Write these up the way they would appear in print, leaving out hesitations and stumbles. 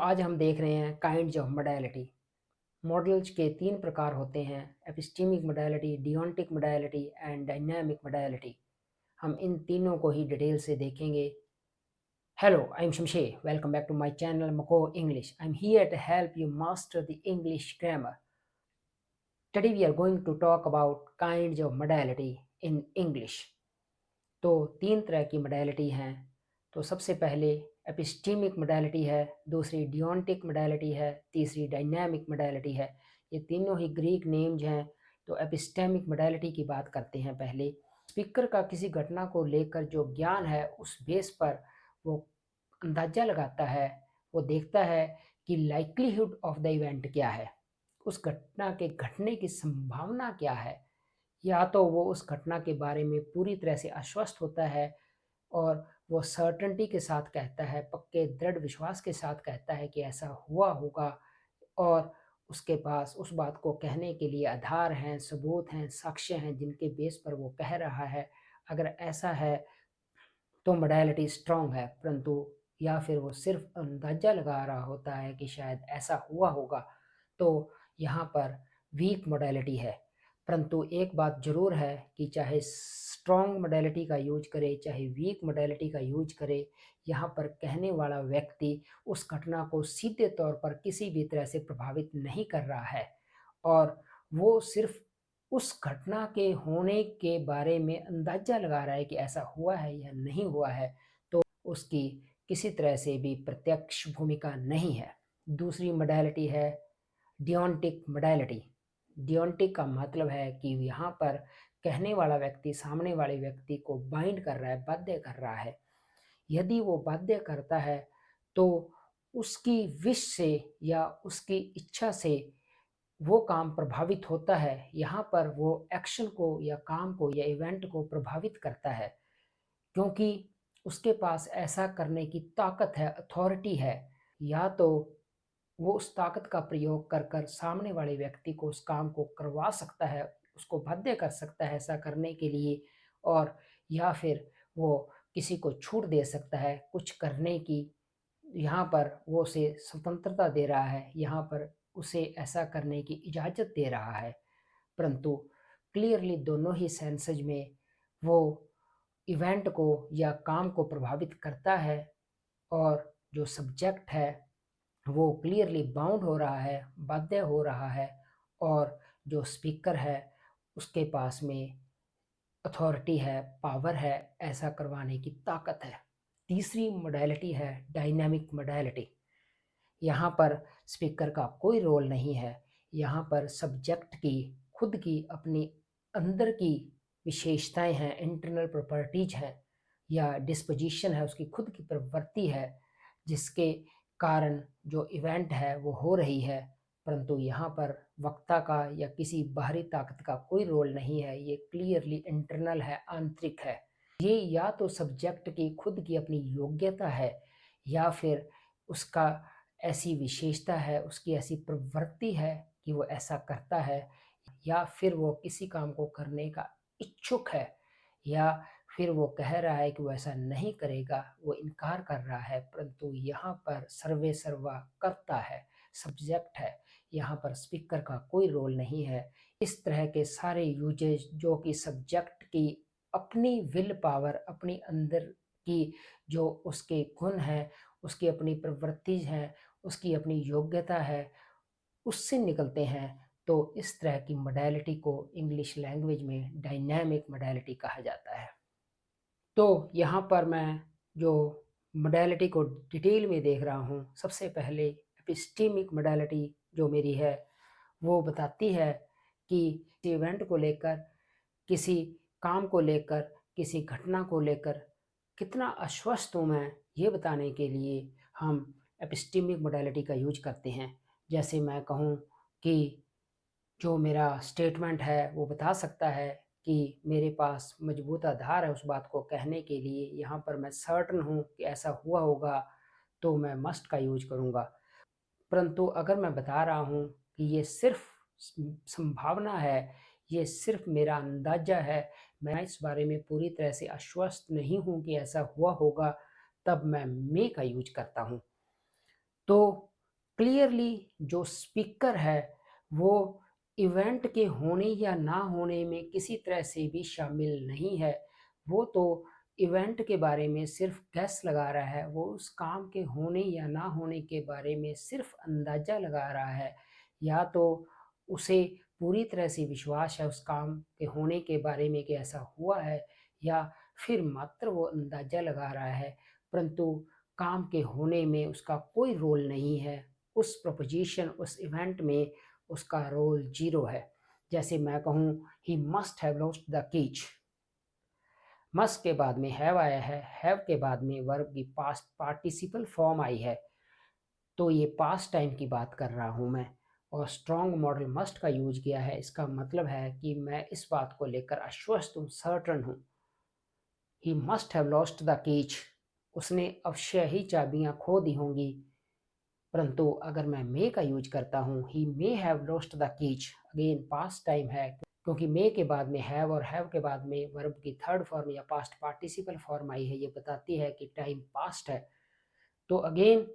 आज हम देख रहे हैं काइंड्स ऑफ मोडालिटी। मॉडल्स के तीन प्रकार होते हैं: epistemic modality, deontic modality and dynamic modality. हम इन तीनों को ही डिटेल से देखेंगे। Hello, I am Shamsher. Welcome back to my channel Mako English. I am here to help you master the English grammar. Today we are going to talk about kinds of modality in English. तो तीन तरह की modality हैं। तो सबसे पहले epistemic modality है, दूसरी डिओंटिक मोडालिटी है, तीसरी डायनामिक मोडालिटी है। ये तीनों ही ग्रीक नेम्स हैं। तो एपिस्टेमिक मोडालिटी की बात करते हैं पहले। स्पीकर का किसी घटना को लेकर जो ज्ञान है उस बेस पर वो अंदाज़ा लगाता है, वो देखता है कि लाइक्लीहुड ऑफ द इवेंट क्या है, उस घटना के घटने की संभावना क्या है। या तो वो उस घटना के बारे में पूरी तरह से आश्वस्त होता है और वो सर्टेनिटी के साथ कहता है, पक्के दृढ़ विश्वास के साथ कहता है कि ऐसा हुआ होगा, और उसके पास उस बात को कहने के लिए आधार हैं, सबूत हैं, साक्ष्य हैं जिनके बेस पर वो कह रहा है। अगर ऐसा है तो मोडालिटी स्ट्रांग है, परंतु या फिर वो सिर्फ अंदाज़ा लगा रहा होता है कि शायद ऐसा हुआ होगा, तो यहाँ पर वीक मोडालिटी है। परंतु एक बात ज़रूर है कि चाहे स्ट्रांग मोडालिटी का यूज करे, चाहे वीक मोडालिटी का यूज करे, यहाँ पर कहने वाला व्यक्ति उस घटना को सीधे तौर पर किसी भी तरह से प्रभावित नहीं कर रहा है, और वो सिर्फ उस घटना के होने के बारे में अंदाज़ा लगा रहा है कि ऐसा हुआ है या नहीं हुआ है, तो उसकी किसी तरह से भी प्रत्यक्ष भूमिका नहीं है। दूसरी मोडालिटी है डिओंटिक मोडालिटी। डिओंटिक का मतलब है कि यहाँ पर कहने वाला व्यक्ति सामने वाले व्यक्ति को बाइंड कर रहा है, बाध्य कर रहा है। यदि वो बाध्य करता है तो उसकी विश से या उसकी इच्छा से वो काम प्रभावित होता है। यहाँ पर वो एक्शन को या काम को या इवेंट को प्रभावित करता है, क्योंकि उसके पास ऐसा करने की ताकत है, अथॉरिटी है। या तो वो उस ताकत का प्रयोग कर कर सामने वाले व्यक्ति को उस काम को करवा सकता है, उसको बाध्य कर सकता है ऐसा करने के लिए, और या फिर वो किसी को छूट दे सकता है कुछ करने की। यहाँ पर वो उसे स्वतंत्रता दे रहा है, यहाँ पर उसे ऐसा करने की इजाज़त दे रहा है। परंतु क्लियरली दोनों ही सेंसेज में वो इवेंट को या काम को प्रभावित करता है, और जो सब्जेक्ट है वो क्लियरली बाउंड हो रहा है, बाध्य हो रहा है, और जो स्पीकर है उसके पास में अथॉरिटी है, पावर है, ऐसा करवाने की ताकत है। तीसरी मोडालिटी है डायनामिक मोडालिटी। यहाँ पर स्पीकर का कोई रोल नहीं है। यहाँ पर सब्जेक्ट की खुद की अपनी अंदर की विशेषताएं हैं, इंटरनल प्रॉपर्टीज हैं, या डिस्पोजिशन है, उसकी खुद की प्रवृत्ति है, जिसके कारण जो इवेंट है वो हो रही है। परंतु यहाँ पर वक्ता का या किसी बाहरी ताकत का कोई रोल नहीं है। ये क्लियरली इंटरनल है, आंतरिक है। ये या तो सब्जेक्ट की खुद की अपनी योग्यता है, या फिर उसका ऐसी विशेषता है, उसकी ऐसी प्रवृत्ति है कि वो ऐसा करता है, या फिर वो किसी काम को करने का इच्छुक है, या फिर वो कह रहा है कि वो ऐसा नहीं करेगा, वो इनकार कर रहा है। परंतु यहाँ पर सर्वे सर्वा करता है, सब्जेक्ट है। यहाँ पर स्पीकर का कोई रोल नहीं है। इस तरह के सारे यूजेज जो कि सब्जेक्ट की अपनी विल पावर, अपनी अंदर की जो उसके गुण हैं, उसकी अपनी प्रवृत्ति है, उसकी अपनी योग्यता है, उससे निकलते हैं। तो इस तरह की मोडालिटी को इंग्लिश लैंग्वेज में डायनामिक मोडालिटी कहा जाता है। तो यहाँ पर मैं जो मोडालिटी को डिटेल में देख रहा हूँ, सबसे पहले एपिस्टेमिक मोडालिटी जो मेरी है वो बताती है कि इवेंट को लेकर, किसी काम को लेकर, किसी घटना को लेकर कितना आश्वस्त हूँ मैं, ये बताने के लिए हम एपिस्टेमिक मोडालिटी का यूज करते हैं। जैसे मैं कहूँ कि जो मेरा स्टेटमेंट है वो बता सकता है कि मेरे पास मजबूत आधार है उस बात को कहने के लिए, यहाँ पर मैं सर्टन हूँ कि ऐसा हुआ होगा, तो मैं मस्ट का यूज करूँगा। परंतु अगर मैं बता रहा हूँ कि ये सिर्फ संभावना है, ये सिर्फ मेरा अंदाज़ा है, मैं इस बारे में पूरी तरह से आश्वस्त नहीं हूँ कि ऐसा हुआ होगा, तब मैं मे का यूज करता हूँ। तो क्लियरली जो स्पीकर है वो इवेंट के होने या ना होने में किसी तरह से भी शामिल नहीं है। वो तो इवेंट के बारे में सिर्फ गैस लगा रहा है, वो उस काम के होने या ना होने के बारे में सिर्फ अंदाज़ा लगा रहा है। या तो उसे पूरी तरह से विश्वास है उस काम के होने के बारे में कि ऐसा हुआ है, या फिर मात्र वो अंदाज़ा लगा रहा है, परंतु काम के होने में उसका कोई रोल नहीं है। उस प्रोपोज़िशन, उस इवेंट में उसका रोल ज़ीरो है। जैसे मैं कहूँ, he must have lost the keys. Must के बाद में हैव आया है, हैव के बाद में वर्ब की पास्ट पार्टिसिपल फॉर्म आई है, तो ये पास्ट टाइम की बात कर रहा हूँ मैं। और स्ट्रॉन्ग मॉडल मस्ट का यूज किया है, इसका मतलब है कि मैं इस बात को लेकर आश्वस्त हूँ, सर्टन हूँ। He must have lost the keys, उसने अवश्य ही चाबियां खो दी होंगी। परंतु अगर मैं मे का यूज करता हूँ, he may have lost the keys, again past time है, क्योंकि मे के बाद में हैव और हैव के बाद में वर्ब की थर्ड फॉर्म या पास्ट पार्टिसिपल फॉर्म आई है, ये बताती है कि टाइम पास्ट है। तो अगेन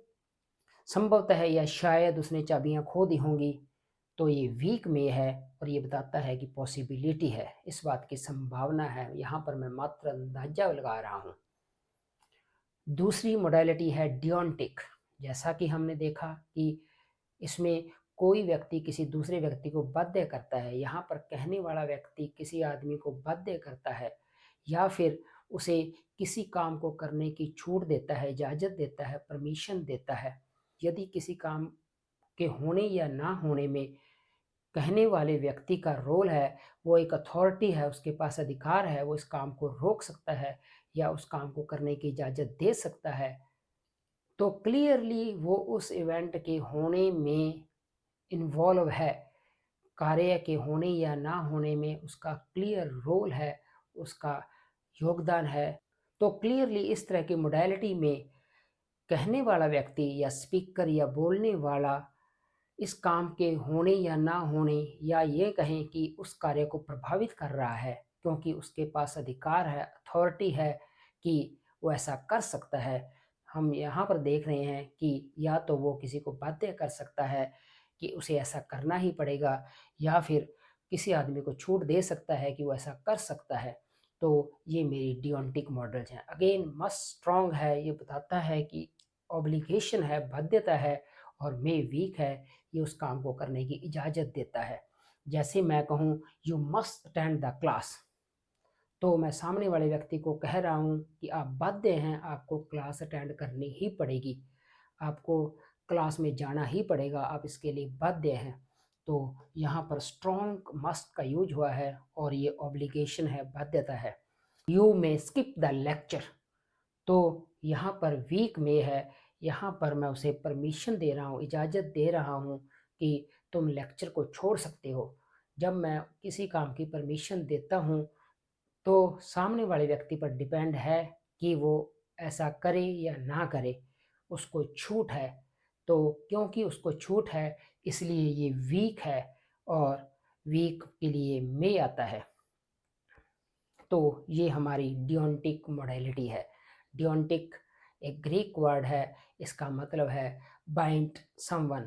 संभवतः या शायद उसने चाबियां खो दी होंगी, तो ये वीक में है और ये बताता है कि पॉसिबिलिटी है, इस बात की संभावना है। यहाँ पर मैं मात्र अंदाजा लगा रहा हूँ। दूसरी मोडालिटी है डियोंटिक। जैसा कि हमने देखा कि इसमें कोई व्यक्ति किसी दूसरे व्यक्ति को बाध्य करता है, यहाँ पर कहने वाला व्यक्ति किसी आदमी को बाध्य करता है या फिर उसे किसी काम को करने की छूट देता है, इजाज़त देता है, परमिशन देता है। यदि किसी काम के होने या ना होने में कहने वाले व्यक्ति का रोल है, वो एक अथॉरिटी है, उसके पास अधिकार है, वो इस काम को रोक सकता है या उस काम को करने की इजाज़त दे सकता है, तो क्लियरली वो उस इवेंट के होने में इन्वॉल्व है। कार्य के होने या ना होने में उसका क्लियर रोल है, उसका योगदान है। तो क्लियरली इस तरह की मोडालिटी में कहने वाला व्यक्ति या स्पीकर या बोलने वाला इस काम के होने या ना होने, या ये कहें कि उस कार्य को प्रभावित कर रहा है, क्योंकि उसके पास अधिकार है, अथॉरिटी है कि वो ऐसा कर सकता है। हम यहाँ पर देख रहे हैं कि या तो वो किसी को बाध्य कर सकता है कि उसे ऐसा करना ही पड़ेगा, या फिर किसी आदमी को छूट दे सकता है कि वो ऐसा कर सकता है। तो ये मेरी डियोंटिक मॉडल्स हैं। अगेन मस्ट स्ट्रॉन्ग है, ये बताता है कि ऑब्लिगेशन है, बाध्यता है, और मे वीक है, ये उस काम को करने की इजाज़त देता है। जैसे मैं कहूँ, you must attend the class, तो मैं सामने वाले व्यक्ति को कह रहा हूँ कि आप बाध्य हैं, आपको क्लास अटेंड करनी ही पड़ेगी, आपको क्लास में जाना ही पड़ेगा, आप इसके लिए बाध्य हैं। तो यहाँ पर स्ट्रॉन्ग मस्ट का यूज हुआ है और ये ऑब्लिगेशन है, बाध्यता है। You may skip the lecture, तो यहाँ पर वीक में है, यहाँ पर मैं उसे परमिशन दे रहा हूँ, इजाज़त दे रहा हूँ कि तुम लेक्चर को छोड़ सकते हो। जब मैं किसी काम की परमिशन देता हूँ, तो सामने वाले व्यक्ति पर डिपेंड है कि वो ऐसा करे या ना करे, उसको छूट है। तो क्योंकि उसको छूट है, इसलिए ये वीक है, और वीक के लिए मे आता है। तो ये हमारी डियोंटिक मोडालिटी है। डियोंटिक एक ग्रीक वर्ड है, इसका मतलब है बाइंड समवन,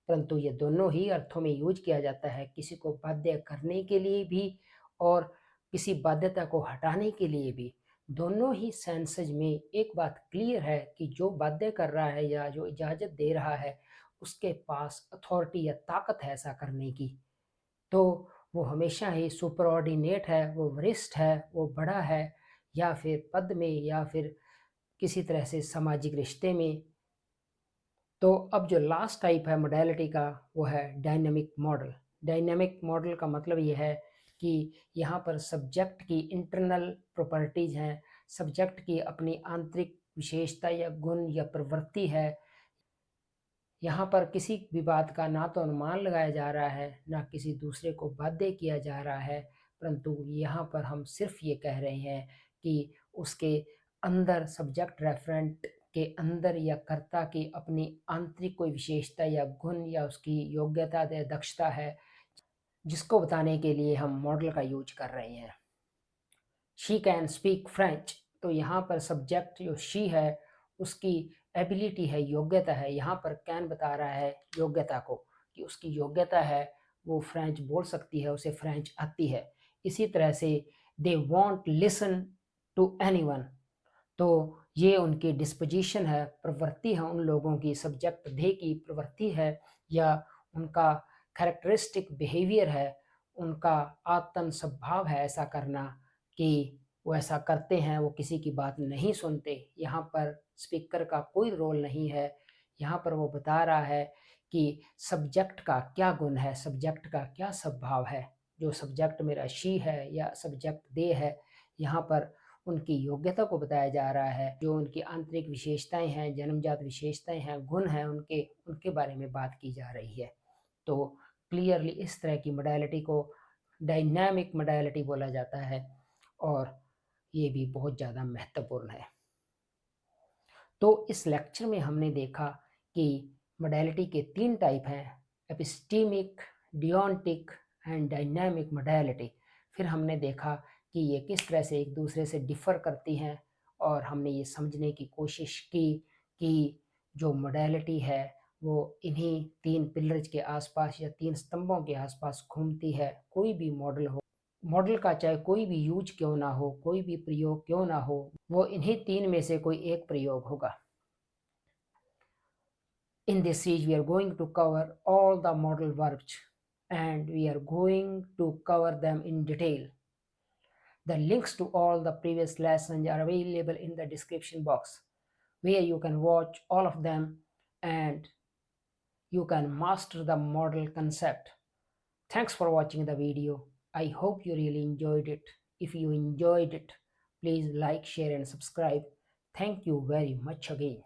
परंतु ये दोनों ही अर्थों में यूज किया जाता है, किसी को बाध्य करने के लिए भी और किसी बाध्यता को हटाने के लिए भी। दोनों ही सेंसेज में एक बात क्लियर है कि जो बाध्य कर रहा है या जो इजाज़त दे रहा है, उसके पास अथॉरिटी या ताकत है ऐसा करने की। तो वो हमेशा ही सुपरऑर्डिनेट है, वो वरिष्ठ है, वो बड़ा है, या फिर पद में, या फिर किसी तरह से सामाजिक रिश्ते में। तो अब जो लास्ट टाइप है मोडालिटी का, वो है डायनामिक मॉडल। डायनामिक मॉडल का मतलब ये है कि यहाँ पर सब्जेक्ट की इंटरनल प्रॉपर्टीज़ हैं, सब्जेक्ट की अपनी आंतरिक विशेषता या गुण या प्रवृत्ति है। यहाँ पर किसी भी बात का ना तो अनुमान लगाया जा रहा है, ना किसी दूसरे को बाध्य किया जा रहा है, परंतु यहाँ पर हम सिर्फ ये कह रहे हैं कि उसके अंदर सब्जेक्ट रेफरेंट के अंदर या कर्ता की अपनी आंतरिक कोई विशेषता या गुण या उसकी योग्यता या दक्षता है, जिसको बताने के लिए हम मॉडल का यूज कर रहे हैं। शी कैन स्पीक फ्रेंच, तो यहाँ पर सब्जेक्ट जो शी है, उसकी एबिलिटी है, योग्यता है। यहाँ पर कैन बता रहा है योग्यता को कि उसकी योग्यता है, वो फ्रेंच बोल सकती है, उसे फ्रेंच आती है। इसी तरह से they won't listen to anyone, तो ये उनकी डिस्पोजिशन है, प्रवृत्ति है उन लोगों की, सब्जेक्ट दे की प्रवृत्ति है या उनका कैरेक्टरिस्टिक बिहेवियर है, उनका आत्म स्वभाव है ऐसा करना कि वो ऐसा करते हैं, वो किसी की बात नहीं सुनते। यहाँ पर स्पीकर का कोई रोल नहीं है। यहाँ पर वो बता रहा है कि सब्जेक्ट का क्या गुण है, सब्जेक्ट का क्या स्वभाव है। जो सब्जेक्ट मेरा शी है या सब्जेक्ट दे है, यहाँ पर उनकी योग्यता को बताया जा रहा है। जो उनकी आंतरिक विशेषताएं हैं, जन्मजात विशेषताएं हैं, गुण हैं उनके, उनके बारे में बात की जा रही है। तो क्लियरली इस तरह की मोडालिटी को डायनामिक मोडालिटी बोला जाता है और ये भी बहुत ज़्यादा महत्वपूर्ण है। तो इस लेक्चर में हमने देखा कि मोडालिटी के 3 टाइप हैं, एपिस्टीमिक, डियोंटिक एंड डायनामिक मोडालिटी। फिर हमने देखा कि ये किस तरह से एक दूसरे से डिफ़र करती हैं और हमने ये समझने की कोशिश की कि जो मोडालिटी है वो इन्हीं 3 पिलर्स के आसपास या 3 स्तंभों के आसपास घूमती है। कोई भी मॉडल हो, मॉडल का चाहे कोई भी यूज क्यों ना हो, कोई भी प्रयोग क्यों ना हो, वो इन्हीं 3 में से कोई एक प्रयोग होगा। In this series, we are going to cover all the modal verbs and we are going to cover them in detail. The links to all the previous lessons are available in the description box where you can watch all of them and you can master the model concept. Thanks for watching the video. I hope you really enjoyed it. If you enjoyed it, please like, share and subscribe. Thank you very much again.